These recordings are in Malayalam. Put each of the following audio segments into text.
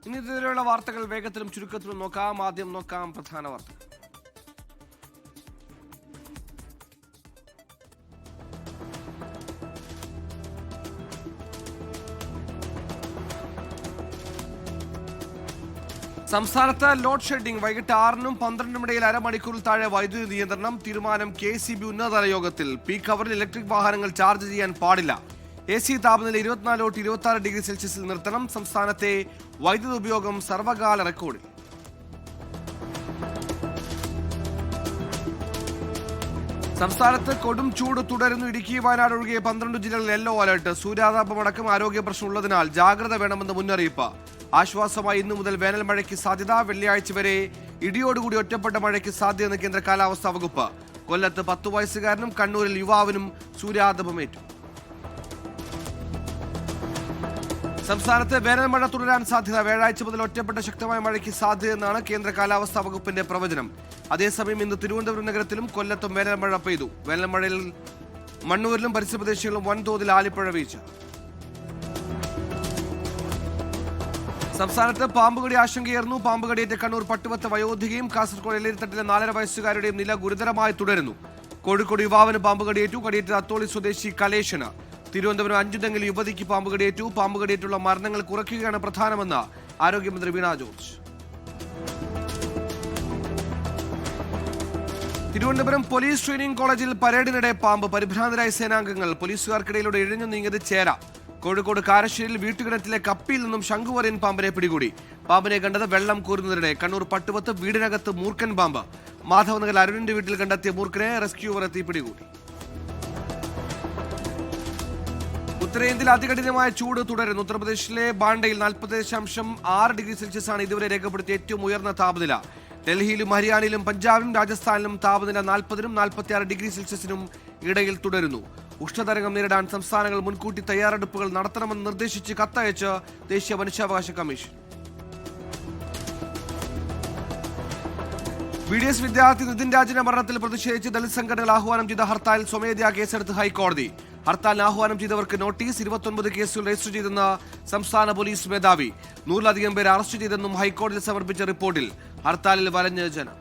ഇനി ഇതിലുള്ള വാർത്തകൾ വേഗത്തിലും ചുരുക്കത്തിലും നോക്കാം. ആദ്യം നോക്കാം പ്രധാന വാർത്തകൾ. സംസ്ഥാനത്ത് ലോഡ് ഷെഡിംഗ് വൈകിട്ട് 6-നും 12-നും ഇടയിൽ അരമണിക്കൂറിൽ താഴെ വൈദ്യുതി നിയന്ത്രണം. തീരുമാനം KCB ഉന്നതതല യോഗത്തിൽ. പീക്ക് അവറിൽ ഇലക്ട്രിക് വാഹനങ്ങൾ ചാർജ് ചെയ്യാൻ പാടില്ല. AC താപനില 24-26 ഡിഗ്രി സെൽഷ്യസിൽ നിർത്തണം. സംസ്ഥാനത്തെ വൈദ്യുതി ഉപയോഗം സർവകാല റെക്കോർഡിൽ. സംസ്ഥാനത്ത് കൊടും ചൂട് തുടരുന്നു. ഇടുക്കി, വയനാട് ഒഴികെ 12 ജില്ലകളിൽ യെല്ലോ അലർട്ട്. സൂര്യാതാപമടക്കം ആരോഗ്യ പ്രശ്നമുള്ളതിനാൽ ജാഗ്രത വേണമെന്ന് മുന്നറിയിപ്പ്. ആശ്വാസമായി ഇന്നു മുതൽ വേനൽ മഴയ്ക്ക് സാധ്യത. വെള്ളിയാഴ്ച വരെ ഇടിയോടുകൂടി ഒറ്റപ്പെട്ട മഴയ്ക്ക് സാധ്യതയെന്ന് കേന്ദ്ര കാലാവസ്ഥാ വകുപ്പ്. കൊല്ലത്ത് 10 വയസ്സുകാരനും കണ്ണൂരിൽ യുവാവിനും സൂര്യാതപമേറ്റു. സംസ്ഥാനത്ത് വേനൽ മഴ തുടരാൻ സാധ്യത. വ്യാഴാഴ്ച മുതൽ ഒറ്റപ്പെട്ട ശക്തമായ മഴയ്ക്ക് സാധ്യതയെന്നാണ് കേന്ദ്ര കാലാവസ്ഥാ വകുപ്പിന്റെ പ്രവചനം. അതേസമയം ഇന്ന് തിരുവനന്തപുരം നഗരത്തിലും കൊല്ലത്തും വേനൽ മഴ പെയ്തു. വേനൽ മഴയിൽ മണ്ണൂരിലും പരിസര പ്രദേശങ്ങളിലും വൻതോതിൽ ആലിപ്പഴ വീഴ്ച. സംസ്ഥാനത്ത് പാമ്പുകടി ആശങ്കയേറുന്നു. പാമ്പുകടിയേറ്റ കണ്ണൂർ പട്ടുവത്ത് വയോധികയും കാസർഗോഡ് എല്ലേരിത്തട്ടിലെ 4.5 വയസ്സുകാരുടെയും നില ഗുരുതരമായി തുടരുന്നു. കോഴിക്കോട് യുവാവിന് പാമ്പുകടിയേറ്റു. കടിയേറ്റ അത്തോളി സ്വദേശി കലേഷന്. തിരുവനന്തപുരം അഞ്ചുതെങ്ങിൽ യുവതിക്ക് പാമ്പുകടിയേറ്റു. പാമ്പുകടിയേറ്റുള്ള മരണങ്ങൾ കുറയ്ക്കുകയാണ് പ്രധാനമെന്ന് ആരോഗ്യമന്ത്രി വീണ ജോർജ്. തിരുവനന്തപുരം പോലീസ് ട്രെയിനിംഗ് കോളേജിൽ പരേഡിനിടെ പാമ്പ്. പരിഭ്രാന്തരായ സേനാംഗങ്ങൾ. പോലീസുകാർക്കിടയിലൂടെ ഇഴഞ്ഞു നീങ്ങിയത് ചേര. കോഴിക്കോട് കാരശ്ശേരിയിൽ വീട്ടുകിണറ്റിലെ കപ്പിയിൽ നിന്നും ശംഖുവരയൻ പാമ്പിനെ പിടികൂടി. പാമ്പിനെ കണ്ടത് വെള്ളം കോരുന്നതിനിടെ. കണ്ണൂർ പട്ടുവത്ത് വീടിനകത്ത് മൂർഖൻ പാമ്പ്. മാധവനഗർ അരുണിന്റെ വീട്ടിൽ കണ്ടെത്തിയ മൂർഖനെ റെസ്ക്യൂവർ എത്തി പിടികൂടി. ഉത്തരേന്ത്യയിൽ അതികഠിനമായ ചൂട് തുടരുന്നു. ഉത്തർപ്രദേശിലെ ബാണ്ടയിൽ 40.6 ഡിഗ്രി സെൽഷ്യസാണ് ഇതുവരെ രേഖപ്പെടുത്തിയ ഏറ്റവും ഉയർന്ന താപനില. ഡൽഹിയിലും ഹരിയാനയിലും പഞ്ചാബിലും രാജസ്ഥാനിലും താപനില 40-നും 46 ഡിഗ്രി സെൽഷ്യസിനും ഇടയിൽ തുടരുന്നു. ഉഷ്ണതരംഗം നേരിടാൻ സംസ്ഥാനങ്ങൾ മുൻകൂട്ടി തയ്യാറെടുപ്പുകൾ നടത്തണമെന്ന് നിർദ്ദേശിച്ച് കത്തയച്ച് ദേശീയ മനുഷ്യാവകാശ കമ്മീഷൻ. BDS വിദ്യാർത്ഥി നിതിൻ രാജിന്റെ മരണത്തിൽ പ്രതിഷേധിച്ച് ദളിത് സംഘടനകൾ ആഹ്വാനം ചെയ്ത ഹർത്താലിൽ സ്വമേധയാ കേസെടുത്ത് ഹൈക്കോടതി. ഹർത്താലിന് ആഹ്വാനം ചെയ്തവർക്ക് നോട്ടീസ്. 29 കേസുകൾ രജിസ്റ്റർ ചെയ്തെന്ന സംസ്ഥാന പോലീസ് മേധാവി. 100-ലധികം പേരെ അറസ്റ്റ് ചെയ്തെന്നും ഹൈക്കോടതിയിൽ സമർപ്പിച്ച റിപ്പോർട്ടിൽ. ഹർത്താലിൽ വലഞ്ഞ ജനം.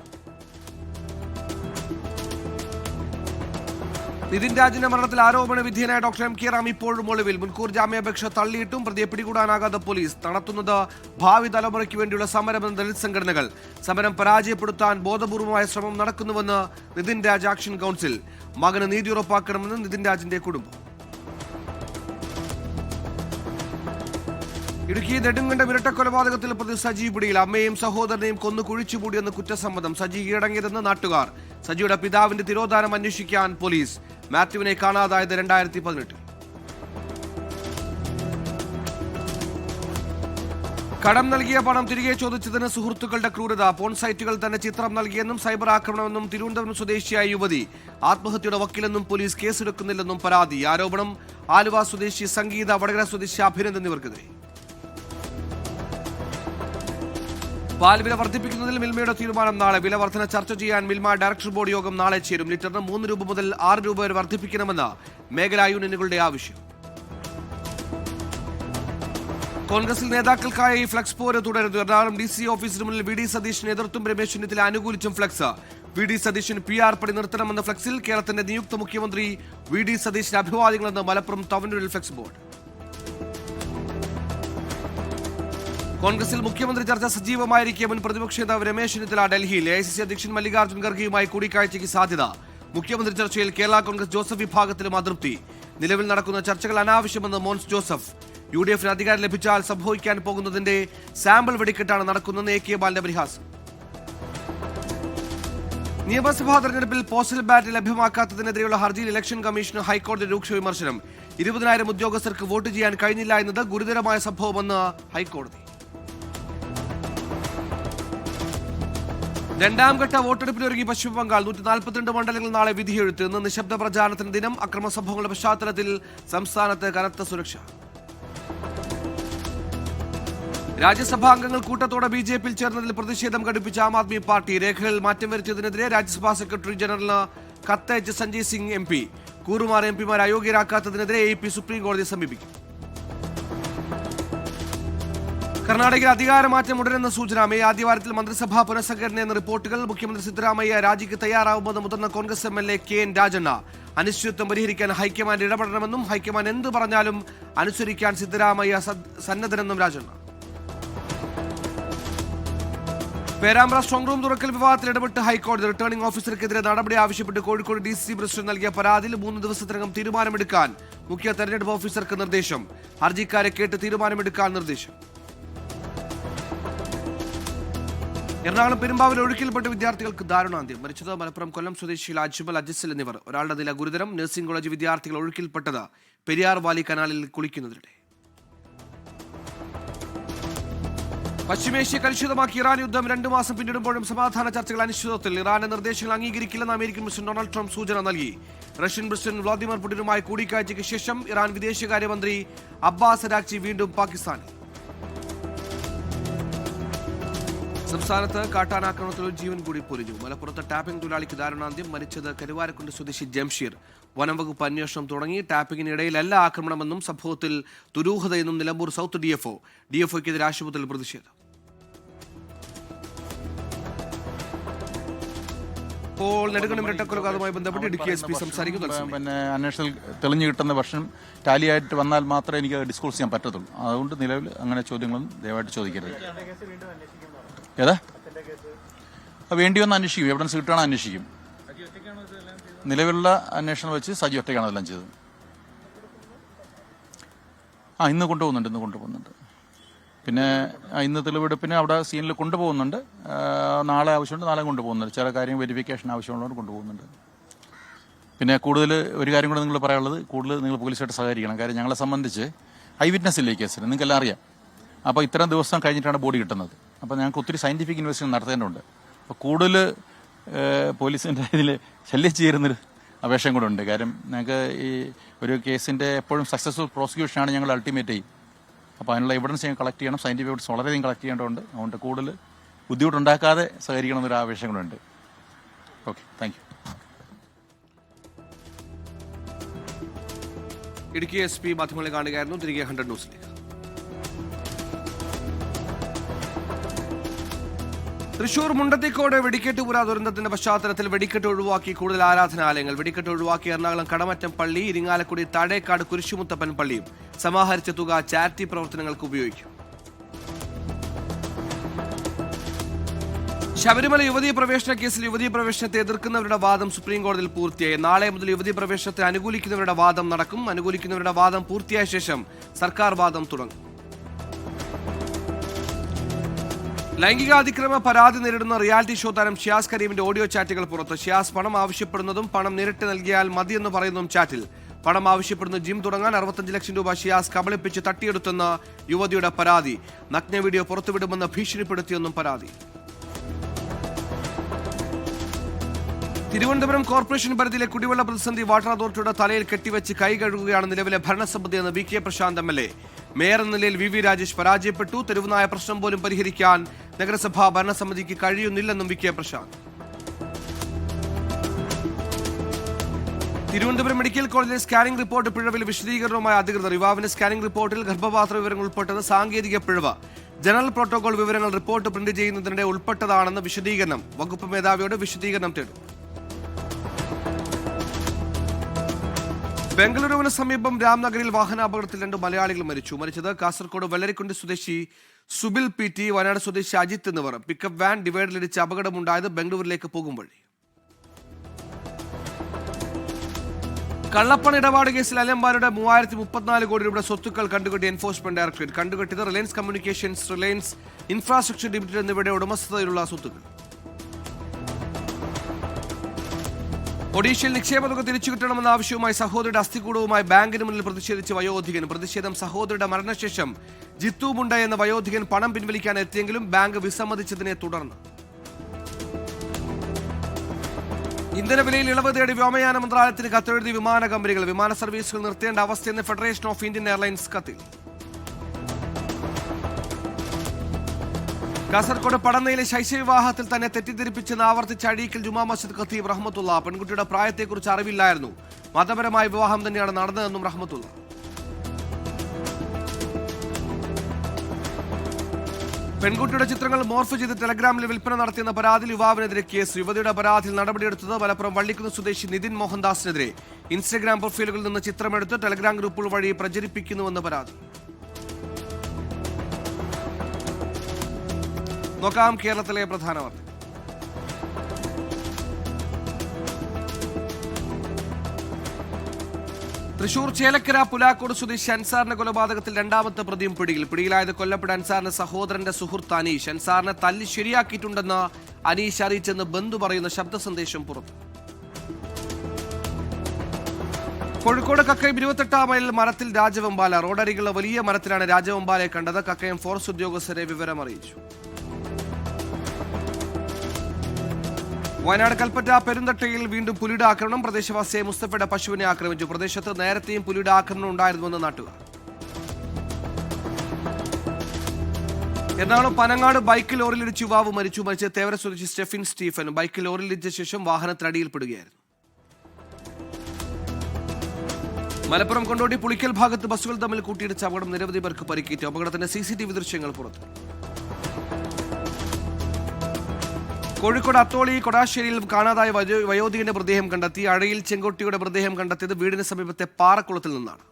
നിതിൻ രാജിന്റെ മരണത്തിൽ ആരോപണ വിധേയനായ ഡോക്ടർ MK റാം ഇപ്പോഴും ഒളിവിൽ. മുൻകൂർ ജാമ്യാപേക്ഷ തള്ളിയിട്ടും പ്രതിയെ പിടികൂടാനാകാതെ പോലീസ്. നടത്തുന്നത് ഭാവി തലമുറയ്ക്ക് വേണ്ടിയുള്ള സമരമെന്ന് ദളിത് സംഘടനകൾ. സമരം പരാജയപ്പെടുത്താൻ ബോധപൂർവമായ ശ്രമം നടക്കുന്നുവെന്ന് നിതിൻ രാജ് ആക്ഷൻ കൗൺസിൽ. മകന് നീതി ഉറപ്പാക്കണമെന്ന് നിതിൻ രാജിന്റെ കുടുംബം. ഇടുക്കി നെടുങ്കണ്ടം ഇരട്ടക്കൊലപാതകത്തിൽ പ്രതി സജി പിടിയിൽ. അമ്മയെയും സഹോദരനെയും കൊന്നു കുഴിച്ചുമൂടിയെന്ന് കുറ്റസമ്മതം. സജി കീഴടങ്ങിയതെന്ന് നാട്ടുകാർ. സജിയുടെ പിതാവിന്റെ തിരോധാനം അന്വേഷിക്കാൻ പോലീസ്. മാത്യുവിനെ കാണാതായത് 2018. കടം നൽകിയ പണം തിരികെ ചോദിച്ചതിന് സുഹൃത്തുക്കളുടെ ക്രൂരത. പോൺ സൈറ്റുകൾ തന്നെ ചിത്രം നൽകിയെന്നും സൈബർ ആക്രമണമെന്നും തിരുവനന്തപുരം സ്വദേശിയായ യുവതി. ആത്മഹത്യയുടെ വക്കീലെന്നും പോലീസ് കേസെടുക്കുന്നില്ലെന്നും പരാതി. ആരോപണം ആലുവ സ്വദേശി സംഗീത, വടകര സ്വദേശി അഭിനന്ദ് എന്നിവർക്കെതിരെ. പാൽവില വർദ്ധിപ്പിക്കുന്നതിൽ മിൽമയുടെ തീരുമാനം നാളെ. വില വർധന ചർച്ച ചെയ്യാൻ മിൽമ ഡയറക്ടർ ബോർഡ് യോഗം നാളെ ചേരും. ലിറ്ററിന് 3 രൂപ മുതൽ 6 രൂപ വരെ വർദ്ധിപ്പിക്കണമെന്ന് മേഖലാ യൂണിയനുകളുടെ ആവശ്യം. കോൺഗ്രസിൽ നേതാക്കൾക്കായി ഫ്ലക്സ് പോര് തുടരുന്നു. എറണാകുളം DC ഓഫീസിന് മുന്നിൽ VD സതീശൻ എതിർത്തും രമേശ് ചെന്നിത്തല അനുകൂലിച്ചും ഫ്ലക്സ്. VD സതീശൻ PR പണി നിർത്തണമെന്ന ഫ്ലക്സിൽ. കേരളത്തിന്റെ നിയുക്ത മുഖ്യമന്ത്രി VD സതീശന് അഭിവാദ്യങ്ങളെന്ന് മലപ്പുറം തവനൂരിൽ ഫ്ലക്സ് ബോർഡ്. കോൺഗ്രസിൽ മുഖ്യമന്ത്രി ചർച്ച സജീവമായിരിക്കെ മുൻ പ്രതിപക്ഷ നേതാവ് രമേശ് ചെന്നിത്തല ഡൽഹിയിൽ. AICC അധ്യക്ഷൻ മല്ലികാർജ്ജുൻ ഖർഗെയുമായി കൂടിക്കാഴ്ചയ്ക്ക് സാധ്യത. മുഖ്യമന്ത്രി ചർച്ചയിൽ കേരള കോൺഗ്രസ് ജോസഫ് വിഭാഗത്തിലും അതൃപ്തി. നിലവിൽ നടക്കുന്ന ചർച്ചകൾ അനാവശ്യമെന്ന് മോൻസ് ജോസഫ്. UDFന് അധികാരം ലഭിച്ചാൽ സംഭവിക്കാൻ പോകുന്നതിന്റെ സാമ്പിൾ വെടിക്കെട്ടാണ് നടക്കുന്നതെന്ന് AK ബാലന്റെ പരിഹാസം. നിയമസഭാ തെരഞ്ഞെടുപ്പിൽ പോസ്റ്റൽ ബാലറ്റ് ലഭ്യമാക്കാത്തതിനെതിരെയുള്ള ഹർജിയിൽ ഇലക്ഷൻ കമ്മീഷന് ഹൈക്കോടതി രൂക്ഷ വിമർശനം. 20,000 ഉദ്യോഗസ്ഥർക്ക് വോട്ട് ചെയ്യാൻ കഴിഞ്ഞില്ല എന്നത് ഗുരുതരമായ സംഭവമെന്ന് ഹൈക്കോടതി. രണ്ടാംഘട്ട വോട്ടെടുപ്പിനൊരുങ്ങി പശ്ചിമബംഗാൾ. 142 മണ്ഡലങ്ങളിൽ നാളെ വിധിയെഴുത്ത്. ഇന്ന് നിശബ്ദ പ്രചാരണത്തിന് ദിനം. അക്രമ സംഭവങ്ങളുടെ പശ്ചാത്തലത്തിൽ സംസ്ഥാനത്ത് കനത്ത സുരക്ഷ. രാജ്യസഭാംഗങ്ങൾ കൂട്ടത്തോടെ BJPയിൽ ചേർന്നതിൽ പ്രതിഷേധം ഘടിപ്പിച്ച ആം ആദ്മി പാർട്ടി. രേഖകളിൽ മാറ്റം വരുത്തിയതിനെതിരെ രാജ്യസഭാ സെക്രട്ടറി ജനറലിന് കത്തയച്ച് സഞ്ജയ് സിംഗ് MP. കൂറുമാർ MPമാരെ അയോഗ്യരാക്കാത്തതിനെതിരെ AAP സുപ്രീം കോടതിയെ സമീപിക്കും. കർണാടകയിൽ അധികാരമാറ്റം ഉടനെന്ന സൂചന. മെയ് ആദ്യവാരത്തിൽ മന്ത്രിസഭാ പുനഃസംഘടന എന്ന റിപ്പോർട്ടുകൾ. മുഖ്യമന്ത്രി സിദ്ധരാമയ്യ രാജിക്ക് തയ്യാറാവുമെന്ന് മുതിർന്ന കോൺഗ്രസ് MLA KN രാജണ്ണ. അനിശ്ചിതത്വം പരിഹരിക്കാൻ ഹൈക്കമാൻഡ് ഇടപെടണമെന്നും ഹൈക്കമാൻഡ് എന്ത് പറഞ്ഞാലും അനുസരിക്കാൻ സിദ്ധരാമയ്യ സന്നദ്ധനെന്നും രാജണ്ണ. പേരാമ്പ്ര സ്ട്രോങ് റൂം തുറക്കൽ വിവാദത്തിൽ ഇടപെട്ട് ഹൈക്കോടതി. റിട്ടേണിംഗ് ഓഫീസർക്കെതിരെ നടപടി ആവശ്യപ്പെട്ട് കോഴിക്കോട് DCC പ്രസിഡന്റ് നൽകിയ പരാതിയിൽ 3 ദിവസത്തിനകം തീരുമാനമെടുക്കാൻ മുഖ്യ തെരഞ്ഞെടുപ്പ് ഓഫീസർക്ക് നിർദ്ദേശം. ഹർജിക്കാരെ കേട്ട് തീരുമാനമെടുക്കാൻ നിർദ്ദേശം. എറണാകുളം പെരുമ്പാവൂരിൽ ഒഴുക്കിൽപ്പെട്ട് വിദ്യാർത്ഥികൾക്ക് ദാരുണാന്ത്യം. മരിച്ചത് മലപ്പുറം കൊല്ലം സ്വദേശികൾ അജ്മൽ അജിസൽ എന്നിവർ. ഒരാളുടെ നില ഗുരുതരം. നഴ്സിംഗ് കോളേജ് വിദ്യാർത്ഥികൾ ഒഴുക്കിൽപ്പെട്ടത് പെരിയാർ വാലി കനാലിൽ കുളിക്കുന്നതിനിടെ. പശ്ചിമേഷ്യ കലുഷിതമാക്കി ഇറാൻ യുദ്ധം 2 മാസം പിന്നിടുമ്പോഴും സമാധാന ചർച്ചകൾ അനിശ്ചിതത്വത്തിൽ. ഇറാന്റെ നിർദ്ദേശങ്ങൾ അംഗീകരിക്കില്ലെന്ന് അമേരിക്കൻ പ്രസിഡന്റ് ഡൊണാൾഡ് ട്രംപ് സൂചന നൽകി. റഷ്യൻ പ്രസിഡന്റ് വ്ളാദിമിർ പുടിനുമായി കൂടിക്കാഴ്ചയ്ക്ക് ശേഷം ഇറാൻ വിദേശകാര്യമന്ത്രി അബ്ബാസ് അരാക്ചി വീണ്ടും പാകിസ്ഥാനിൽ. സംസ്ഥാനത്ത് കാട്ടാനാക്രമണത്തിൽ ഒരു ജീവൻ കൂടി പൊലിഞ്ഞു. മലപ്പുറത്ത് ടാപ്പിംഗ് തൊഴിലാളിക്ക് ദാരുണാന്ത്യം. മരിച്ചത് കരുവാരക്കുണ്ട് സ്വദേശി ജംഷീർ. വനംവകുപ്പ് അന്വേഷണം തുടങ്ങി. ടാപ്പിംഗിനിടയിലല്ല ആക്രമണമെന്നും സംഭവത്തിൽ ദുരൂഹതയെന്നും നിലമ്പൂർ സൗത്ത് DFOയ്ക്കെതിരെ ആശുപത്രിയിൽ പ്രതിഷേധം. ഇപ്പോൾ നെടുങ്കണ്ടം ഇരട്ടക്കൊലപാതകവുമായി ബന്ധപ്പെട്ട് ഇടുക്കി SP സംസാരിക്കുന്നു. അന്വേഷണത്തിൽ തെളിഞ്ഞു കിട്ടുന്ന വർഷം ടാലിയായിട്ട് വന്നാൽ മാത്രമേ എനിക്ക് ഡിസ്കോഴ്സ് ചെയ്യാൻ പറ്റത്തുള്ളൂ. അതുകൊണ്ട് നിലവിൽ അങ്ങനെ ചോദ്യങ്ങളൊന്നും ദയവായിട്ട് ചോദിക്കരുത്. ഏതാ വേണ്ടി വന്ന് അന്വേഷിക്കും. എവിഡൻസ് കിട്ടുകയാണ് അന്വേഷിക്കും. നിലവിലുള്ള അന്വേഷണം വെച്ച് സജി ഒറ്റയ്ക്കാണ് അതെല്ലാം ചെയ്തത്. ഇന്ന് കൊണ്ടുപോകുന്നുണ്ട്. പിന്നെ ഇന്ന് തെളിവെടുപ്പിന് അവിടെ സീനിൽ കൊണ്ടുപോകുന്നുണ്ട്. നാളെ ആവശ്യമുണ്ട്, നാളെ കൊണ്ടുപോകുന്നുണ്ട്. ചില കാര്യം വെരിഫിക്കേഷൻ ആവശ്യമുള്ളവർ കൊണ്ടുപോകുന്നുണ്ട്. പിന്നെ കൂടുതൽ ഒരു കാര്യം കൂടെ നിങ്ങൾ പറയാനുള്ളത്, കൂടുതൽ നിങ്ങൾ പോലീസായിട്ട് സഹകരിക്കണം. കാര്യം ഞങ്ങളെ സംബന്ധിച്ച് ഐ വിറ്റ്നസ് ഇല്ലേ ഈ കേസിന്, നിങ്ങൾക്കെല്ലാം അറിയാം. അപ്പോൾ ഇത്രയും ദിവസം കഴിഞ്ഞിട്ടാണ് ബോഡി കിട്ടുന്നത്. അപ്പോൾ ഞങ്ങൾക്ക് ഒത്തിരി സയൻറ്റിഫിക് ഇൻവെസ്റ്റിഗേഷൻ നടത്തേണ്ടതുണ്ട്. അപ്പോൾ കൂടുതൽ പോലീസിൻ്റെ ഇതിൽ ശല്യം ചേരുന്നൊരു അപേക്ഷയും കൂടെ ഉണ്ട്. കാര്യം ഞങ്ങൾക്ക് ഈ ഒരു കേസിൻ്റെ എപ്പോഴും സക്സസ്ഫുൾ പ്രോസിക്യൂഷനാണ് ഞങ്ങൾ അൾട്ടിമേറ്റ് ചെയ്യും. അപ്പോൾ അതിനുള്ള എവിഡൻസ് ഞങ്ങൾ കളക്ട് ചെയ്യണം. സയൻറ്റിഫിക് എവിഡൻസ് വളരെയധികം കളക്ട് ചെയ്യേണ്ടതുണ്ട്. അതുകൊണ്ട് കൂടുതൽ ബുദ്ധിമുട്ടുണ്ടാക്കാതെ സഹകരിക്കണം എന്നൊരു ആവശ്യം കൂടെ ഉണ്ട്. Okay, thank you. Idukki SP മാധ്യമങ്ങളെ കാണുകയായിരുന്നു. തിരികെ 100 ന്യൂസിലേക്ക്. തൃശൂർ മുണ്ടത്തിക്കോട് വെടിക്കെട്ടുപുര ദുരന്തത്തിന്റെ പശ്ചാത്തലത്തിൽ വെടിക്കെട്ട് ഒഴിവാക്കി കൂടുതൽ ആരാധനാലയങ്ങൾ. വെടിക്കെട്ട് ഒഴിവാക്കി എറണാകുളം കടമറ്റം പള്ളി, ഇരിങ്ങാലക്കുടി താഴേക്കാട് കുരിശുമുത്തപ്പൻ പള്ളിയും. സമാഹരിച്ച തുക ചാരിറ്റി പ്രവർത്തനങ്ങൾക്ക് ഉപയോഗിക്കും. ശബരിമല യുവതീ പ്രവേശന കേസിൽ യുവതീ പ്രവേശനത്തെ എതിർക്കുന്നവരുടെ വാദം സുപ്രീം കോടതിയിൽ പൂർത്തിയായി. നാളെ മുതൽ യുവതീ പ്രവേശനത്തെ അനുകൂലിക്കുന്നവരുടെ വാദം നടക്കും. അനുകൂലിക്കുന്നവരുടെ വാദം പൂർത്തിയായ ശേഷം സർക്കാർ വാദം തുടങ്ങും. ലൈംഗികാതിക്രമ പരാതി നേരിടുന്ന റിയാലിറ്റി ഷോ താരം ഷിയാസ് കരീമിന്റെ ഓഡിയോ ചാറ്റുകൾ പുറത്ത്. ഷിയാസ് പണം ആവശ്യപ്പെടുന്നതും പണം നേരിട്ട് നൽകിയാൽ മതിയെന്ന് പറയുന്നതും ചാറ്റിൽ. പണം ആവശ്യപ്പെടുന്ന ജിം തുടങ്ങാൻ 65 ലക്ഷം രൂപ ഷിയാസ് കബളിപ്പിച്ച് തട്ടിയെടുത്തെന്ന് യുവതിയുടെ പരാതി. നഗ്ന വീഡിയോ പുറത്തുവിടുമെന്ന് ഭീഷണിപ്പെടുത്തിയെന്നും പരാതി. തിരുവനന്തപുരം കോർപ്പറേഷൻ പരിധിയിലെ കുടിവെള്ള പ്രതിസന്ധി വാട്ടർ അതോറിറ്റിയുടെ തലയിൽ കെട്ടിവെച്ച് കൈ കഴുകുകയാണ് നിലവിലെ ഭരണസമിതിയെന്ന് VK പ്രശാന്ത് MLA. മേയർ എന്ന നിലയിൽ VV രാജേഷ് പരാജയപ്പെട്ടു. തെരുവുനായ പ്രശ്നം പോലും പരിഹരിക്കാൻ നഗരസഭാ ഭരണസമിതിക്ക് കഴിയുന്നില്ലെന്നും VK പ്രശാന്ത്. തിരുവനന്തപുരം മെഡിക്കൽ കോളേജിലെ സ്കാനിംഗ് റിപ്പോർട്ട് പിഴവിൽ വിശദീകരണവുമായി അധികൃതർ. യുവാവിന്റെ സ്കാനിംഗ് റിപ്പോർട്ടിൽ ഗർഭപാത്ര വിവരങ്ങൾ ഉൾപ്പെട്ടത് സാങ്കേതിക പിഴവ്. ജനറൽ പ്രോട്ടോകോൾ വിവരങ്ങൾ റിപ്പോർട്ട് പ്രിന്റ് ചെയ്യുന്നതിനിടെ ഉൾപ്പെട്ടതാണെന്ന് വിശദീകരണം. വകുപ്പ് മേധാവിയോട് വിശദീകരണം തേടും. ബംഗളൂരുവിന് സമീപം രാംനഗറിൽ വാഹനാപകടത്തിൽ 2 മലയാളികൾ മരിച്ചു. മരിച്ചത് കാസർഗോഡ് വെള്ളരിക്കുണ്ട് സ്വദേശി സുബിൽ PT, വയനാട് സ്വദേശി അജിത്ത് എന്നിവർ. പിക്കപ്പ് വാൻ ഡിവൈഡറിലിടിച്ച് അപകടമുണ്ടായത് ബംഗളൂരിലേക്ക് പോകും വഴി. കള്ളപ്പണ ഇടപാട് കേസിൽ അലംബാരുടെ 3034 കോടി രൂപയുടെ സ്വത്തുക്കൾ കണ്ടുകെട്ടി എൻഫോഴ്സ്മെന്റ് ഡയറക്ടറേറ്റ്. കണ്ടുകെട്ടിയത് Reliance communications, Reliance infrastructure limited എന്നിവയുടെ ഉടമസ്ഥതയിലുള്ള സ്വത്തുക്കൾ. ഒഡീഷയിൽ നിക്ഷേപ തുക തിരിച്ചു കിട്ടണമെന്ന ആവശ്യവുമായി സഹോദരിയുടെ അസ്ഥികൂടവുമായി ബാങ്കിന് മുന്നിൽ പ്രതിഷേധിച്ച് വയോധികൻ. പ്രതിഷേധം സഹോദരിയുടെ മരണശേഷം ജിത്തു മുണ്ട എന്ന വയോധികൻ പണം പിൻവലിക്കാൻ എത്തിയെങ്കിലും ബാങ്ക് വിസമ്മതിച്ചതിനെ തുടർന്ന്. ഇന്ധനവിലയിൽ ഇളവ് തേടി വ്യോമയാന മന്ത്രാലയത്തിന് കത്തെഴുതി വിമാന കമ്പനികൾ. വിമാന സർവീസുകൾ നിർത്തേണ്ട അവസ്ഥയെന്ന് ഫെഡറേഷൻ ഓഫ് ഇന്ത്യൻ എയർലൈൻസ് കത്തിൽ. കാസർഗോഡ് പടന്നയിലെ ശൈശവിവാഹത്തിൽ തന്നെ തെറ്റിദ്ധരിപ്പിച്ചെന്ന് ആവർത്തിച്ച അഴീക്കൽ ജുമാ മസ്ജിദ് ഖത്തീബ് റഹ്മത്തുള്ള. പെൺകുട്ടിയുടെ പ്രായത്തെക്കുറിച്ച് അറിവില്ലായിരുന്നു. മതപരമായ വിവാഹം തന്നെയാണ് നടന്നതെന്നും റഹ്മത്തുള്ള. പെൺകുട്ടിയുടെ ചിത്രങ്ങൾ മോർഫ് ചെയ്ത് ടെലഗ്രാമിൽ വിൽപ്പന നടത്തിയെന്ന പരാതിയിൽ യുവാവിനെതിരെ കേസ്. യുവതിയുടെ പരാതിയിൽ നടപടിയെടുത്തത് മലപ്പുറം വള്ളിക്കുന്ന് സ്വദേശി നിതിൻ മോഹൻദാസിനെതിരെ. ഇൻസ്റ്റഗ്രാം പ്രൊഫൈലുകളിൽ നിന്ന് ചിത്രമെടുത്ത് ടെലഗ്രാം ഗ്രൂപ്പുകൾ വഴി പ്രചരിപ്പിക്കുന്നുവെന്ന പരാതി. നോക്കാം കേരളത്തിലെ പ്രധാന വാർത്ത. തൃശൂർ ചേലക്കര പുലാക്കോട് സ്വദേശി അൻസാറിന്റെ കൊലപാതകത്തിൽ രണ്ടാമത്തെ പ്രതിയും പിടിയിൽ. പിടിയിലായത് കൊല്ലപ്പെട്ട അൻസാറിന്റെ സഹോദരന്റെ സുഹൃത്ത് അനീഷ്. അൻസാറിനെ തല്ലി ശരിയാക്കിയിട്ടുണ്ടെന്ന് അനീഷ് അറിയിച്ചെന്ന് ബന്ധു പറയുന്ന ശബ്ദ സന്ദേശം പുറത്തു. കോഴിക്കോട് കക്കയം 28 മൈലിൽ മരത്തിൽ രാജവെമ്പാല. റോഡരികിലുള്ള വലിയ മരത്തിലാണ് രാജവെമ്പാലയെ കണ്ടത്. കക്കയം ഫോറസ്റ്റ് ഉദ്യോഗസ്ഥരെ വിവരം അറിയിച്ചു. വയനാട് കൽപ്പറ്റ പെരുന്തട്ടയിൽ വീണ്ടും പുലിയുടെ ആക്രമണം. പ്രദേശവാസിയെ മുസ്തഫയുടെ പശുവിനെ ആക്രമിച്ചു. പ്രദേശത്ത് നേരത്തെയും പുലിയുടെ ആക്രമണം ഉണ്ടായിരുന്നുവെന്ന് നാട്ടുകാർ. എറണാകുളം പനങ്ങാട് ബൈക്ക് ലോറിയിലിടിച്ച് യുവാവ് മരിച്ചു. മരിച്ച തേവര സ്വദേശി സ്റ്റെഫിൻ സ്റ്റീഫൻ. ബൈക്ക് ലോറിയിലിടിച്ച ശേഷം വാഹനത്തിനടിയിൽപ്പെടുകയായിരുന്നു. മലപ്പുറം കൊണ്ടോട്ടി പുളിക്കൽ ഭാഗത്ത് ബസ്സുകൾ തമ്മിൽ കൂട്ടിയിടിച്ച അപകടം. നിരവധി പേർക്ക് പരിക്കേറ്റു. അപകടത്തിന്റെ CCTV ദൃശ്യങ്ങൾ പുറത്തു. കോഴിക്കോട് അത്തോളി കൊടാശ്ശേരിയിൽ കാണാതായ വയോധികന്റെ മൃതദേഹം കണ്ടെത്തി. അഴയിൽ ചെങ്കോട്ടിയുടെ മൃതദേഹം കണ്ടെത്തിയത് വീടിന് സമീപത്തെ പാറക്കുളത്തിൽ നിന്നാണ്.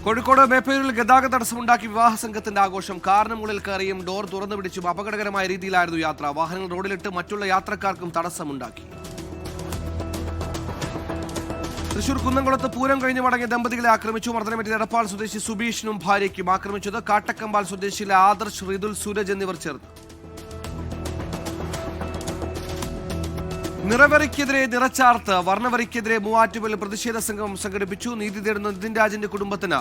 കോഴിക്കോട് മേപ്പയൂരിൽ ഗതാഗത തടസ്സമുണ്ടാക്കി വിവാഹ സംഘത്തിന്റെ ആഘോഷം. കാറിന് മുകളിൽ കയറിയും ഡോർ തുറന്നു പിടിച്ചും അപകടകരമായ രീതിയിലായിരുന്നു യാത്ര. വാഹനങ്ങൾ റോഡിലിട്ട് മറ്റുള്ള യാത്രക്കാർക്കും തടസ്സമുണ്ടാക്കി. തൃശൂർ കുന്നംകുളത്ത് പൂരം കഴിഞ്ഞ് മടങ്ങിയ ദമ്പതികളെ ആക്രമിച്ചു. മർദ്ദനമേറ്റ എടപ്പാൾ സ്വദേശി സുബീഷിനും ഭാര്യയ്ക്കും. ആക്രമിച്ചത് കാട്ടക്കമ്പാൽ സ്വദേശിയിലെ ആദർശ്, റിതുൽ, സൂരജ് എന്നിവർ ചേർന്ന്. നിറവരയ്ക്കെതിരെ നിറച്ചാർത്ത്. വർണ്ണവരയ്ക്കെതിരെ മൂവാറ്റുപുഴയിൽ പ്രതിഷേധ സംഗമം സംഘടിപ്പിച്ചു. നീതി തേടുന്ന നിതിൻ രാജിന്റെ കുടുംബത്തിന്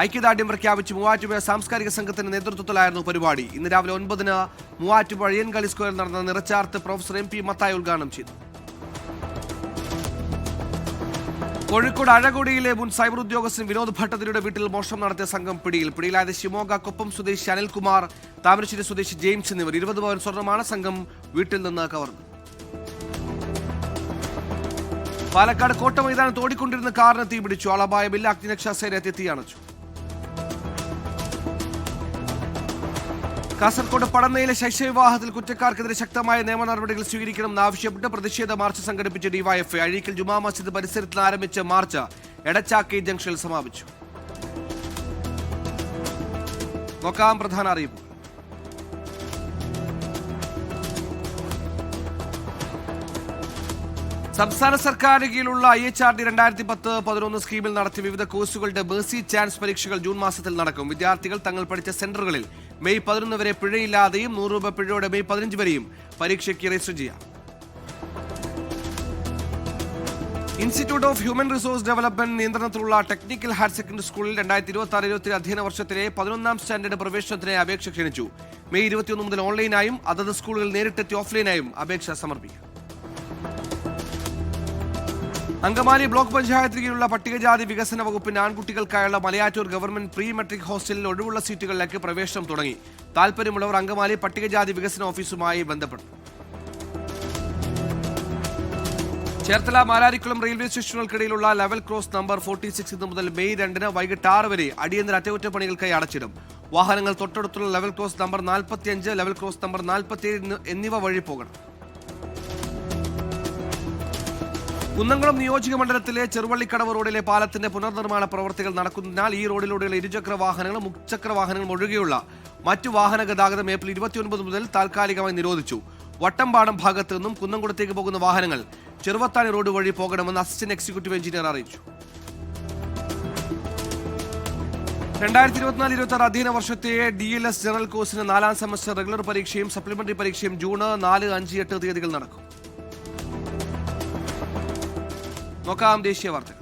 ഐക്യദാർഢ്യം പ്രഖ്യാപിച്ചു. മൂവാറ്റുപുഴ സാംസ്കാരിക സംഘത്തിന്റെ നേതൃത്വത്തിലായിരുന്നു പരിപാടി. ഇന്ന് രാവിലെ 9-ന് മൂവാറ്റുപുഴ അയ്യൻകാളി സ്ക്വയറിൽ നടന്ന നിറച്ചാർത്ത് പ്രൊഫസർ MP മത്തായി ഉദ്ഘാടനം ചെയ്തു. കോഴിക്കോട് അഴകൊടിയിലെ മുൻ സൈബർ ഉദ്യോഗസ്ഥൻ വിനോദ് ഭട്ടതിരിയുടെ വീട്ടിൽ മോഷണം നടത്തിയ സംഘം പിടിയിൽ. പിടിയിലായത് ശിവമോഗ കൊപ്പം സ്വദേശി അനിൽകുമാർ, താമരശ്ശേരി സ്വദേശി ജെയിംസ് എന്നിവർ. 20 പവൻ സ്വർണ്ണമാണ് സംഘം വീട്ടിൽ നിന്ന് കവർന്നത്. പാലക്കാട് കോട്ട മൈതാനത്ത് ഓടിക്കൊണ്ടിരുന്ന കാറിന് തീപിടിച്ചു. ആളപായ ബില്ല അഗ്നിരക്ഷാസേന എത്തി തീയണച്ചു. കാസർകോട് പടന്നയിലെ ശൈശവിവാഹത്തിൽ കുറ്റക്കാർക്കെതിരെ ശക്തമായ നിയമ നടപടികൾ സ്വീകരിക്കണമെന്ന് ആവശ്യപ്പെട്ട് പ്രതിഷേധ മാർച്ച് സംഘടിപ്പിച്ച ഡിവൈഎഫ്ഐ. അഴീക്കൽ ജുമാ മസ്ജിദ് പരിസരത്തിൽ ആരംഭിച്ച മാർച്ച് എടച്ചാക്കി ജംഗ്ഷനിൽ സമാപിച്ചു. നോക്കാം പ്രധാന അറിയിപ്പ്. സംസ്ഥാന സർക്കാരിന് കീഴിലുള്ള IHRD 2010-11 സ്കീമിൽ നടത്തിയ വിവിധ കോഴ്സുകളുടെ മേഴ്സി ചാൻസ് പരീക്ഷകൾ ജൂൺ മാസത്തിൽ നടക്കും. വിദ്യാർത്ഥികൾ തങ്ങൾ പഠിച്ച സെന്ററുകളിൽ മെയ് 11 വരെ പിഴയില്ലാതെയും 100 രൂപ പിഴയോടെ മെയ് 15 വരെയും പരീക്ഷയ്ക്ക് രജിസ്റ്റർ ചെയ്യാം. Institute of human resource development നിയന്ത്രണത്തിലുള്ള ടെക്നിക്കൽ ഹയർ സെക്കൻഡറി സ്കൂളിൽ 2026-27 അധ്യയന വർഷത്തിലെ 11ാം സ്റ്റാൻഡേർഡ് പ്രവേശനത്തിനായി അപേക്ഷ ക്ഷണിച്ചു. മെയ് 21 മുതൽ ഓൺലൈനായും അതത് സ്കൂളുകൾ നേരിട്ടെത്തി ഓഫ്ലൈനായും അപേക്ഷ സമർപ്പിക്കാം. അങ്കമാലി ബ്ലോക്ക് പഞ്ചായത്തിന് കീഴിലുള്ള പട്ടികജാതി വികസന വകുപ്പിന്റെ ആൺകുട്ടികൾക്കായുള്ള മലയാറ്റൂർ ഗവൺമെന്റ് പ്രീ മെട്രിക് ഹോസ്റ്റലിൽ ഒഴിവുള്ള സീറ്റുകളിലേക്ക് പ്രവേശനം തുടങ്ങി. താൽപര്യമുള്ളവർ അങ്കമാലി പട്ടികജാതി വികസന ഓഫീസുമായി ബന്ധപ്പെട്ടു. ചേർത്തല മാരാരിക്കുളം റെയിൽവേ സ്റ്റേഷനുകൾക്കിടയിലുള്ള ലെവൽ ക്രോസ് നമ്പർ 46 ഇന്ന് മുതൽ മെയ് 2-ന് വൈകിട്ട് 6 വരെ അടിയന്തര അറ്റകുറ്റപ്പണികൾക്കായി അടച്ചിടും. വാഹനങ്ങൾ തൊട്ടടുത്തുള്ള level cross number 45, level cross number 47 എന്നിവ വഴി പോകണം. കുന്നംകുളം നിയോജക മണ്ഡലത്തിലെ ചെറുവള്ളിക്കടവ് റോഡിലെ പാലത്തിന്റെ പുനർനിർമ്മാണ പ്രവർത്തികൾ നടക്കുന്നതിനാൽ ഈ റോഡിലൂടെയുള്ള ഇരുചക്ര വാഹനങ്ങളും മുച്ചക്ര വാഹനങ്ങളും ഒഴികെയുള്ള മറ്റു വാഹന ഗതാഗതം ഏപ്രിൽ 29 മുതൽ താൽക്കാലികമായി നിരോധിച്ചു. വട്ടംപാടം ഭാഗത്തു നിന്നും കുന്നംകുളത്തേക്ക് പോകുന്ന വാഹനങ്ങൾ ചെറുവത്താനി റോഡ് വഴി പോകണമെന്ന് അസിസ്റ്റന്റ് എക്സിക്യൂട്ടീവ് എഞ്ചിനീയർ അറിയിച്ചു. 2024-26 അധ്യയന വർഷത്തെ DLS ജനറൽ കോഴ്സിന് 4ാം സെമസ്റ്റർ റെഗുലർ പരീക്ഷയും സപ്ലിമെന്ററി പരീക്ഷയും ജൂൺ 4, 5, 8 തീയതികൾ നടക്കും. നോക്കാം ദേശീയ വാർത്തകൾ.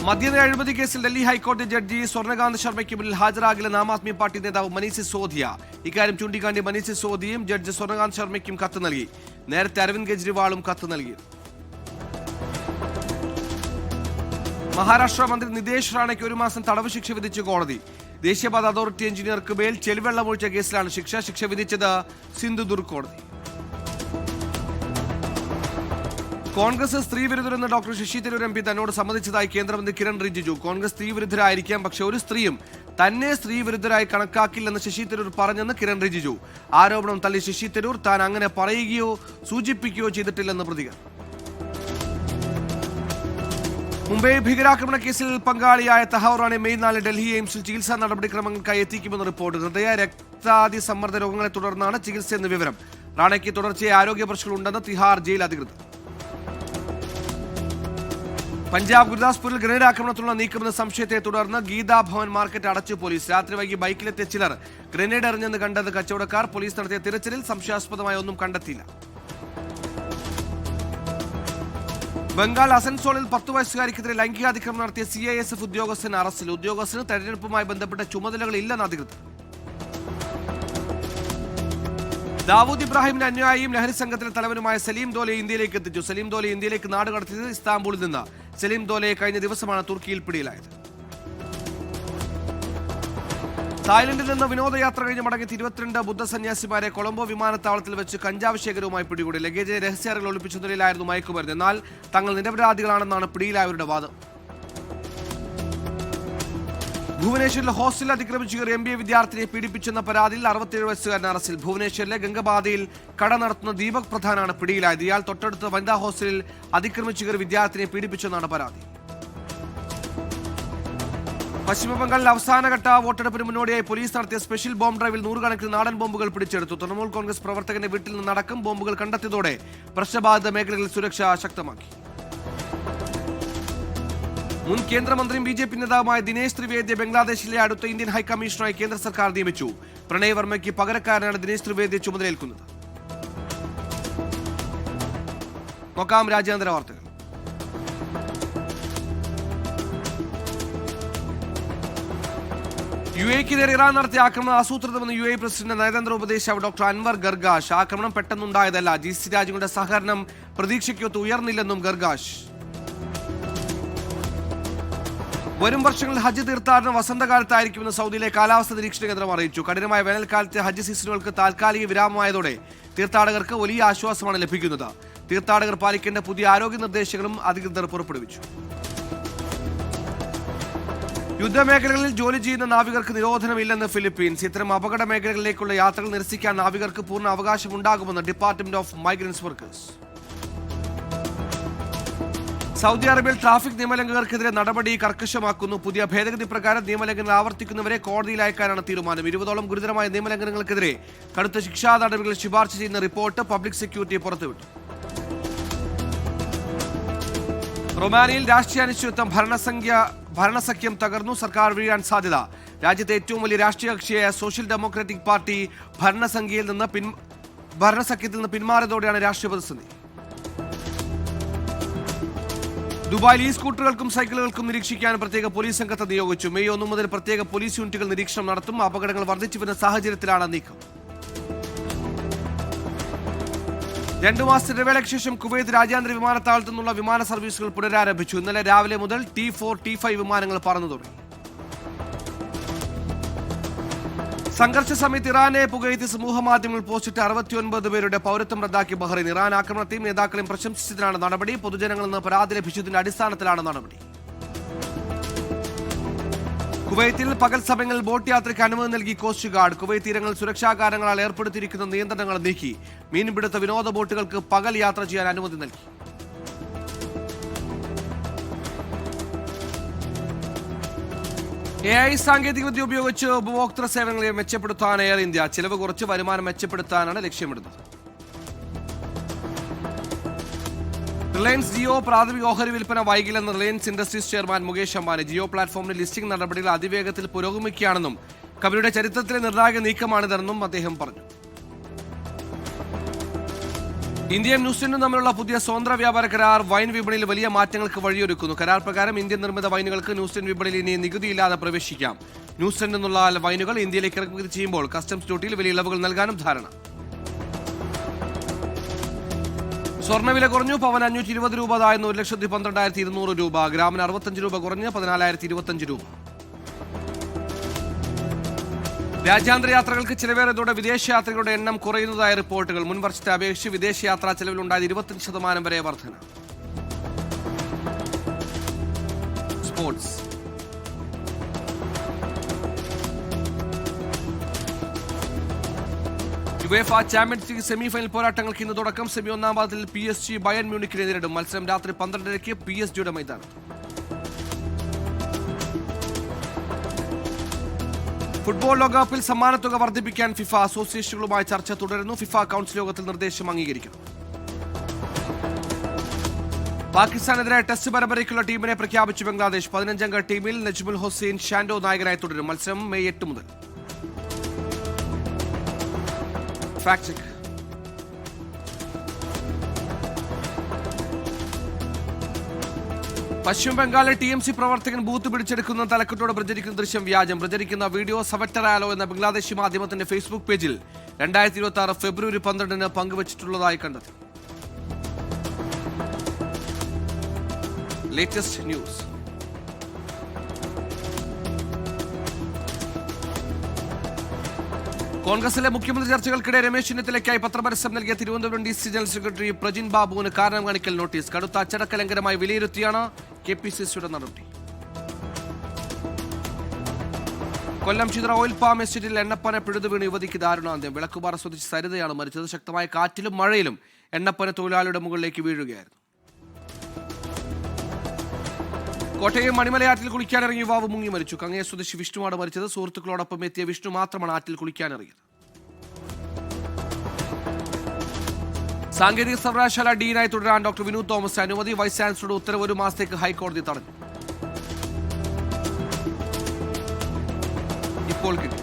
മദ്യനയ അഴിമതി കേസിൽ ഡൽഹി ഹൈക്കോടതി ജഡ്ജി സ്വർണ്ണകാന്ത് ശർമ്മയ്ക്ക് മുന്നിൽ ഹാജരാകില്ലെന്ന് ആം ആദ്മി പാർട്ടി നേതാവ് മനീഷ് സിസോദിയ. ഇക്കാര്യം ചൂണ്ടിക്കാണ്ടി മനീഷ് സിസോദിയയും ജഡ്ജി സ്വർണ്ണകാന്ത് ശർമ്മയ്ക്കും കത്ത് നൽകി. നേരത്തെ അരവിന്ദ് കെജ്രിവാളും കത്ത് നൽകി. മഹാരാഷ്ട്ര മന്ത്രി നിതേഷ് റാണയ്ക്ക് 1 മാസം തടവ് ശിക്ഷ വിധിച്ച് കോടതി. ദേശീയപാത അതോറിറ്റി എഞ്ചിനീയർക്ക് മേൽ ചെളിവെള്ളമൊഴിച്ച കേസിലാണ് ശിക്ഷ. ശിക്ഷ വിധിച്ചത് സിന്ധുദുർഗ് കോടതി. കോൺഗ്രസ് സ്ത്രീ വിരുദ്ധരെന്ന് ഡോക്ടർ ശശി തരൂർ MP തന്നോട് സമ്മതിച്ചതായി കേന്ദ്രമന്ത്രി കിരൺ റിജിജു. കോൺഗ്രസ് സ്ത്രീ വിരുദ്ധരായിരിക്കാം, പക്ഷെ ഒരു സ്ത്രീയും തന്നെ സ്ത്രീ വിരുദ്ധരായി കണക്കാക്കില്ലെന്ന് ശശി തരൂർ പറഞ്ഞെന്ന് കിരൺ റിജിജു. ആരോപണം തള്ളി ശശി തരൂർ താൻ അങ്ങനെ പറയുകയോ സൂചിപ്പിക്കുകയോ ചെയ്തിട്ടില്ലെന്ന് പ്രതികരണം. മുംബൈ ഭീകരാക്രമണ കേസിൽ പങ്കാളിയായ തഹൗർ റാണെ മെയ് 4 ഡൽഹി എയിംസിൽ ചികിത്സാ നടപടിക്രമങ്ങൾക്കായി എത്തിക്കുമെന്ന് റിപ്പോർട്ട്. ഹൃദയ രക്താതി സമ്മർദ്ദ രോഗങ്ങളെ തുടർന്നാണ് ചികിത്സയെന്ന് വിവരം. റാണയ്ക്ക് തുടർച്ചയായ ആരോഗ്യ പ്രശ്നങ്ങളുണ്ടെന്ന് തിഹാർ ജയിൽ അധികൃതർ. പഞ്ചാബ് ഗുരുദാസ്പൂരിൽ ഗ്രനേഡ് ആക്രമണത്തിലുള്ള നീക്കമെന്ന സംശയത്തെ തുടർന്ന് ഗീതാ ഭവൻ മാർക്കറ്റ് അടച്ചു പോലീസ്. രാത്രി വൈകി ബൈക്കിലെത്തിയ ചിലർ ഗ്രനേഡ് എറിഞ്ഞെന്ന് കണ്ടത് കച്ചവടക്കാർ. പോലീസ് നടത്തിയ തിരച്ചിലിൽ സംശയാസ്പദമായ ഒന്നും കണ്ടെത്തിയില്ല. ബംഗാൾ അസൻസോളിൽ 10 വയസ്സുകാരിക്കെതിരെ ലൈംഗികാതിക്രമണം നടത്തിയ CISF ഉദ്യോഗസ്ഥൻ അറസ്റ്റിൽ. ഉദ്യോഗസ്ഥന് തെരഞ്ഞെടുപ്പുമായി ബന്ധപ്പെട്ട ചുമതലകളില്ലെന്ന് അധികൃതർ. ദാവൂദ് ഇബ്രാഹിമിന്റെ അനുയായിയും ലഹരി സംഘത്തിലെ തലവനുമായ സലീം ദോലെ ഇന്ത്യയിലേക്ക് എത്തിച്ചു. സലീം ദോലെ ഇന്ത്യയിലേക്ക് നാട് കടത്തിയത് ഇസ്താംബൂളിൽ നിന്ന്. സലീം ദോലയെ കഴിഞ്ഞ ദിവസമാണ് തുർക്കിയിൽ പിടിയിലായത്. തായ്ലൻഡിൽ നിന്ന് വിനോദയാത്ര കഴിഞ്ഞ് മടങ്ങിയ 22 ബുദ്ധ സന്യാസിമാരെ കൊളംബോ വിമാനത്താവളത്തിൽ വെച്ച് കഞ്ചാവ് ശേഖരവുമായി പിടികൂടി. ലഗേജിലെ രഹസ്യാറികൾ ഒളിപ്പിച്ച നിലയിലായിരുന്നു മയക്കുമരുന്ന്. എന്നാൽ തങ്ങൾ നിരപരാധികളാണെന്നാണ് പിടിയിലായവരുടെ വാദം. ഭുവനേശ്വരിലെ ഹോസ്റ്റലിൽ അതിക്രമിച്ചു കയറി MBA വിദ്യാർത്ഥിനിയെ പീഡിപ്പിച്ചെന്ന പരാതിയിൽ 67 വയസ്സുകാരൻ അറസ്റ്റിൽ. ഭുവനേശ്വരിലെ ഗംഗബാധയിൽ കട നടത്തുന്ന ദീപക് പ്രധാനാണ് പിടിയിലായത്. ഇയാൾ തൊട്ടടുത്ത വനിതാ ഹോസ്റ്റലിൽ അതിക്രമിച്ചു കയറി വിദ്യാർത്ഥിനിയെ പീഡിപ്പിച്ചെന്നാണ് പരാതി. പശ്ചിമബംഗാളിൽ അവസാനഘട്ട വോട്ടെടുപ്പിന് മുന്നോടിയായി പോലീസ് നടത്തിയ സ്പെഷ്യൽ ബോംബ് ഡ്രൈവിൽ 100 കണക്കിന് നാടൻ ബോംബുകൾ പിടിച്ചെടുത്തു. തൃണമൂൽ കോൺഗ്രസ് പ്രവർത്തകന്റെ വീട്ടിൽ നിന്നടക്കം ബോംബുകൾ കണ്ടെത്തിയതോടെ പ്രശ്നബാധിത മേഖലകളിൽ സുരക്ഷ ശക്തമാക്കി. മുൻ കേന്ദ്രമന്ത്രിയും BJP നേതാവുമായ ദിനേശ് ത്രിവേദിയെ ബംഗ്ലാദേശിലെ അടുത്ത ഇന്ത്യൻ ഹൈക്കമ്മീഷണറായി കേന്ദ്ര സർക്കാർ നിയമിച്ചു. പ്രണയ് വർമ്മയ്ക്ക് പകരക്കാരനാണ് ദിനേശ് ത്രിവേദിയെ ചുമതലയേൽക്കുന്നത്. നോക്കാം രാജ്യാന്തര വാർത്തകൾ. UAE-ക്കെതിരെ ഇറാൻ നടത്തിയ ആക്രമണം ആസൂത്രിതമെന്ന് UAE പ്രസിഡന്റ് നയതന്ത്ര ഉപദേഷ്ടാവ് ഡോക്ടർ അൻവർ ഗർഗാഷ്. ആക്രമണം പെട്ടെന്നുണ്ടായതല്ല, GCC രാജ്യങ്ങളുടെ സഹകരണം പ്രതീക്ഷയ്ക്കൊത്ത് ഉയർന്നില്ലെന്നും ഗർഗാഷ്. വരും വർഷങ്ങളിൽ ഹജ്ജ് തീർത്ഥാടനം വസന്തകാലത്തായിരിക്കുമെന്ന് സൗദിയിലെ കാലാവസ്ഥാ നിരീക്ഷണ കേന്ദ്രം അറിയിച്ചു. കഠിനമായ വേനൽക്കാലത്തെ ഹജ്ജ് സീസണുകൾക്ക് താൽക്കാലിക വിരാമമായതോടെ തീർത്ഥാടകർക്ക് വലിയ ആശ്വാസമാണ് ലഭിക്കുന്നത്. തീർത്ഥാടകർ പാലിക്കേണ്ട പുതിയ ആരോഗ്യ നിർദ്ദേശങ്ങളും അധികൃതർ പുറപ്പെടുവിച്ചു. യുദ്ധമേഖലകളിൽ ജോലി ചെയ്യുന്ന നാവികർക്ക് നിരോധനമില്ലെന്ന് ഫിലിപ്പീൻസ്. ഇത്തരം അപകട മേഖലകളിലേക്കുള്ള യാത്രകൾ നിരസിക്കാൻ നാവികർക്ക് പൂർണ്ണ അവകാശമുണ്ടാകുമെന്ന് department of migrants workers. Saudi അറേബ്യയിൽ ട്രാഫിക് നിയമലംഘകർക്കെതിരെ നടപടി കർക്കശമാക്കുന്നു. പുതിയ ഭേദഗതി പ്രകാരം നിയമലംഘനങ്ങൾ ആവർത്തിക്കുന്നവരെ കോടതിയിൽ അയക്കാനാണ് തീരുമാനം. 20ഓളം ഗുരുതരമായ നിയമലംഘനങ്ങൾക്കെതിരെ കടുത്ത ശിക്ഷാ നടപടികൾ ശുപാർശ ചെയ്യുന്ന റിപ്പോർട്ട് പബ്ലിക് സെക്യൂരിറ്റി പുറത്തുവിട്ടു. റൊമാനിയയിൽ രാഷ്ട്രീയ അനിശ്ചിതത്വം. ഭരണസഖ്യം തകർന്നു, സർക്കാർ വീഴാൻ സാധ്യത. രാജ്യത്തെ ഏറ്റവും വലിയ രാഷ്ട്രീയ കക്ഷിയായ സോഷ്യൽ ഡെമോക്രാറ്റിക് പാർട്ടി ഭരണസഖ്യത്തിൽ നിന്ന് പിന്മാറിയതോടെയാണ് രാഷ്ട്രീയ പ്രതിസന്ധി. ദുബായിൽ ഈ സ്കൂട്ടറുകൾക്കും സൈക്കിളുകൾക്കും നിരീക്ഷിക്കാൻ പ്രത്യേക പോലീസ് സംഘത്തെ നിയോഗിച്ചു. മെയ് 1 മുതൽ പ്രത്യേക പോലീസ് യൂണിറ്റുകൾ നിരീക്ഷണം നടത്തും. അപകടങ്ങൾ വർദ്ധിച്ചു വരുന്ന സാഹചര്യത്തിലാണ് നീക്കം. 2 മാസത്തെ ഇടവേളയ്ക്ക് ശേഷം കുവൈത്ത് രാജ്യാന്തര വിമാനത്താവളത്തിൽ നിന്നുള്ള വിമാന സർവീസുകൾ പുനരാരംഭിച്ചു. ഇന്നലെ രാവിലെ മുതൽ T4, T5 വിമാനങ്ങൾ പറന്നു തുടങ്ങി. സംഘർഷ സമയത്ത് ഇറാനെ പുകഴ്ത്തി സമൂഹ മാധ്യമങ്ങളിൽ പോസ്റ്റിട്ട് 69 പേരുടെ പൗരത്വം റദ്ദാക്കി ബഹ്റൈൻ. ഇറാൻ ആക്രമണത്തെയും നേതാക്കളെയും പ്രശംസിച്ചതിനാണ് നടപടി. പൊതുജനങ്ങളിൽ നിന്ന് പരാതി ലഭിച്ചതിന്റെ അടിസ്ഥാനത്തിലാണ് നടപടി. കുവൈത്തിൽ പകൽ സമയങ്ങളിൽ ബോട്ട് യാത്രയ്ക്ക് അനുമതി നൽകി കോസ്റ്റ് ഗാർഡ്. കുവൈത്ത് തീരങ്ങളിൽ സുരക്ഷാ കാരണങ്ങളാൽ ഏർപ്പെടുത്തിയിരിക്കുന്ന നിയന്ത്രണങ്ങൾ നീക്കി. മീൻപിടുത്ത വിനോദ ബോട്ടുകൾക്ക് പകൽ യാത്ര ചെയ്യാൻ അനുമതി നൽകി. AI സാങ്കേതികവിദ്യ ഉപയോഗിച്ച് ഉപഭോക്തൃ സേവനങ്ങളെ മെച്ചപ്പെടുത്താൻ എയർ ഇന്ത്യ. ചിലവ് കുറച്ച് വരുമാനം മെച്ചപ്പെടുത്താനാണ് ലക്ഷ്യമിടുന്നത്. റിലയൻസ് ജിയോ പ്രാഥമിക ഓഹരി വിൽപ്പന വൈകില്ലെന്ന് Reliance industries chairman Mukesh Ambani. Jio പ്ലാറ്റ്ഫോമിന്റെ ലിസ്റ്റിംഗ് നടപടികൾ അതിവേഗത്തിൽ പുരോഗമിക്കുകയാണെന്നും കമ്പനിയുടെ ചരിത്രത്തിലെ നിർണായക നീക്കമാണിതെന്നും അദ്ദേഹം പറഞ്ഞു. ഇന്ത്യയും ന്യൂസിലൻഡും തമ്മിലുള്ള പുതിയ സ്വതന്ത്ര വ്യാപാര കരാർ വൈൻ വിപണിയിൽ വലിയ മാറ്റങ്ങൾക്ക് വഴിയൊരുക്കുന്നു. കരാർ പ്രകാരം ഇന്ത്യൻ നിർമ്മിത വൈനുകൾക്ക് ന്യൂസിലൻഡ് വിപണിയിൽ ഇനി നികുതിയില്ലാതെ പ്രവേശിക്കാം. ന്യൂസിലൻഡിൽ നിന്നുള്ള വൈനുകൾ ഇന്ത്യയിലേക്ക് ഇറക്കുമതി ചെയ്യുമ്പോൾ കസ്റ്റംസ് ഡ്യൂട്ടിയിൽ വലിയ ഇളവുകൾ നൽകാനും ധാരണ. സ്വർണ്ണവില കുറഞ്ഞു. പവൻ 520 രൂപ താഴ്ന്നു 1,12,200 രൂപ. ഗ്രാമിന് 65 രൂപ കുറഞ്ഞ് 14,025 രൂപ. രാജ്യാന്തര യാത്രകൾക്ക് ചിലവേറിയതോടെ വിദേശയാത്രികളുടെ എണ്ണം കുറയുന്നതായ റിപ്പോർട്ടുകൾ. മുൻ വർഷത്തെ അപേക്ഷിച്ച് വിദേശയാത്രാ ചെലവിലുണ്ടായത് 25% വരെ വർധന. Sports. UEFA champions league semifinal പോരാട്ടങ്ങൾക്ക് ഇന്ന് തുടക്കം. സെമി ഒന്നാം പാദത്തിൽ PSG ബയൺ മ്യൂണിക്കിനെ നേരിടും. മത്സരം രാത്രി 12:30 PSG മൈതാനം. ഫുട്ബോൾ ലോകകപ്പിൽ സമ്മാനത്തുക വർദ്ധിപ്പിക്കാൻ ഫിഫ അസോസിയേഷനുകളുമായി ചർച്ച തുടരുന്നു. ഫിഫ കൗൺസിൽ യോഗത്തിൽ നിർദ്ദേശം അംഗീകരിക്കണം. പാകിസ്ഥാനെതിരെ ടെസ്റ്റ് പരമ്പരയ്ക്കുള്ള ടീമിനെ പ്രഖ്യാപിച്ചു ബംഗ്ലാദേശ്. 15-അംഗ ടീമിൽ നജ്മുൽ ഹുസൈൻ ഷാൻഡോ നായകനായി തുടരും. മത്സരം മെയ് 8 മുതൽ. Fact check. പശ്ചിമ ബംഗാളിലെ TMC പ്രവർത്തകൻ ബൂത്ത് പിടിച്ചെടുക്കുന്ന തലക്കെട്ടോടെ പ്രചരിക്കുന്ന ദൃശ്യം വ്യാജം. പ്രചരിക്കുന്ന വീഡിയോ സവറ്ററാലോ എന്ന ബംഗ്ലാദേശി മാധ്യമത്തിന്റെ ഫേസ്ബുക്ക് പേജിൽ 2026 ഫെബ്രുവരി 12 പങ്കുവച്ചിട്ടുള്ളതായി കണ്ടെത്തി. Latest news. കോൺഗ്രസിലെ മുഖ്യമന്ത്രി ചർച്ചകൾക്കിടെ രമേശ് ചെന്നിത്തലയ്ക്കായി പത്രപരസ്യം നൽകിയ Thiruvananthapuram DC general secretary Prajin ബാബുവിന് കാരണം കാണിക്കൽ നോട്ടീസ്. കടുത്ത അച്ചടക്ക ലംഘനമായി വിലയിരുത്തിയാണ് KPCCയുടെ നടപടി. കൊല്ലം ചിത്ര ഓയിൽ പാം എസ്റ്റേറ്റിൽ എണ്ണപ്പന പിഴുതു വീണ് യുവതിക്ക് ദാരുണാന്ത്യം. വിളക്കുപാറ സ്വദേശി സരിതയാണ് മരിച്ചത്. ശക്തമായ കാറ്റിലും മഴയിലും എണ്ണപ്പന തൊഴിലാളിയുടെ മുകളിലേക്ക് വീഴുകയായിരുന്നു. കോട്ടയം മണിമലയാറ്റിൽ കുളിക്കാനിറങ്ങിയ യുവാവ് മുങ്ങി മരിച്ചു. കങ്ങയ സ്വദേശി വിഷ്ണുവാണ് മരിച്ചത്. സുഹൃത്തുക്കളോടൊപ്പം എത്തിയ വിഷ്ണു മാത്രമാണ് ആറ്റിൽ കുളിക്കാനിറങ്ങിയത്. സാങ്കേതിക സർവകലാശാല ഡീനായി തുടരാൻ ഡോക്ടർ വിനു തോമസ് അനുമതി. വൈസ് ചാൻസലറുടെ ഉത്തരവ് 1 മാസത്തേക്ക് ഹൈക്കോടതി തടഞ്ഞു. ഇപ്പോൾ കിട്ടി.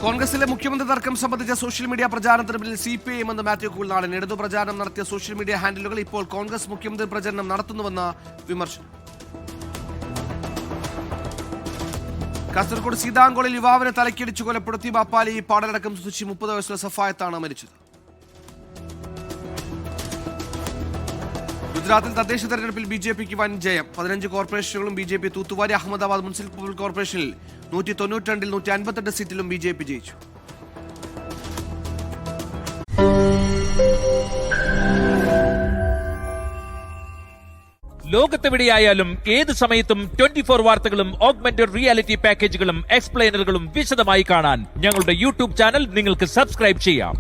കോൺഗ്രസിലെ മുഖ്യമന്ത്രി തർക്കം സംബന്ധിച്ച സോഷ്യൽ മീഡിയ പ്രചാരണത്തിന് പിന്നിൽ CPIM എന്ന് മാത്യു കുൽനാടൻ. ഇടതു പ്രചാരണം നടത്തിയ സോഷ്യൽ മീഡിയ ഹാൻഡിലുകൾ ഇപ്പോൾ കോൺഗ്രസ് മുഖ്യമന്ത്രി പ്രചരണം നടത്തുന്നുവെന്ന വിമർശനം. കാസർഗോഡ് സീതാങ്കോളിൽ യുവാവിനെ തലക്കിടിച്ചു കൊലപ്പെടുത്തി. ബാപ്പാലി പാടലടക്കം സ്വദേശി 30 വയസ്സുള്ള സഫായത്താണ് മരിച്ചത്. ഗുജറാത്തിൽ തദ്ദേശ തെരഞ്ഞെടുപ്പിൽ BJPക്ക് വൻ ജയം. 15 കോർപ്പറേഷനുകളും BJP തൂത്തുവാരി. അഹമ്മദാബാദ് മുനിസിപ്പൽ കോർപ്പറേഷനിൽ 192-ൽ 158 സീറ്റിലും BJP ജയിച്ചു. ലോകത്തെവിടെയായാലും ഏത് സമയത്തും 24 വാർത്തകളും ഓഗ്മെന്റഡ് റിയാലിറ്റി പാക്കേജുകളും എക്സ്പ്ലെയിനറുകളും വിശദമായി കാണാൻ ഞങ്ങളുടെ YouTube ചാനൽ നിങ്ങൾക്ക് സബ്സ്ക്രൈബ് ചെയ്യാം.